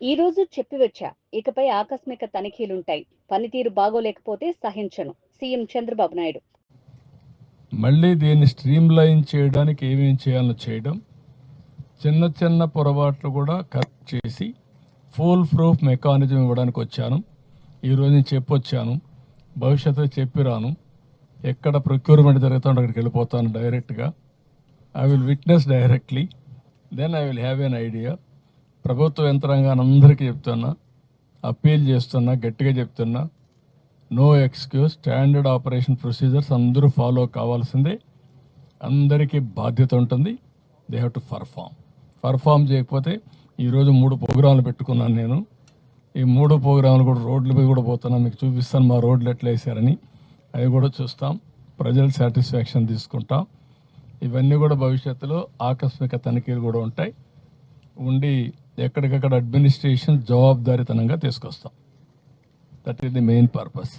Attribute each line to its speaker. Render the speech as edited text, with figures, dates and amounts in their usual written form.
Speaker 1: ఈ రోజు చెప్పి వచ్చా, ఇకపై ఆకస్మిక తనిఖీలుంటాయి. పనితీరు బాగోలేకపోతే సహించను. సీఎం చంద్రబాబు నాయుడు.
Speaker 2: మళ్ళీ దీన్ని స్ట్రీమ్ లైన్ చేయడానికి ఏమేం చేయాలో చేయడం, చిన్న చిన్న పొరపాట్లు కూడా కరెక్ట్ చేసి ఫుల్ ప్రూఫ్ మెకానిజం ఇవ్వడానికి వచ్చాను. ఈరోజు నేను చెప్పొచ్చాను, భవిష్యత్తులో చెప్పిరాను. ఎక్కడ ప్రొక్యూర్మెంట్ జరుగుతుందో అక్కడికి వెళ్ళిపోతాను డైరెక్ట్గా. I will witness directly, then I will have an idea. ప్రభుత్వ యంత్రాంగాన్ని అందరికీ చెప్తున్నా, అప్పీల్ చేస్తున్నా, గట్టిగా చెప్తున్నా, no excuse. Standard operation procedures అందరూ ఫాలో కావాల్సిందే. అందరికీ బాధ్యత ఉంటుంది. దే హ్యావ్ టు పర్ఫామ్ చేయకపోతే ఈరోజు 3 ప్రోగ్రాంలు పెట్టుకున్నాను నేను. ఈ 3 ప్రోగ్రాంలు కూడా రోడ్లపై కూడా పోతున్నా, మీకు చూపిస్తాను మా రోడ్లు ఎట్లా వేసారని. అవి కూడా చూస్తాం, ప్రజల సాటిస్ఫాక్షన్ తీసుకుంటాం. ఇవన్నీ కూడా భవిష్యత్తులో ఆకస్మిక తనిఖీలు కూడా ఉంటాయి. ఉండి ఎక్కడికక్కడ అడ్మినిస్ట్రేషన్ జవాబుదారీతనంగా తీసుకొస్తాం. That is the main purpose.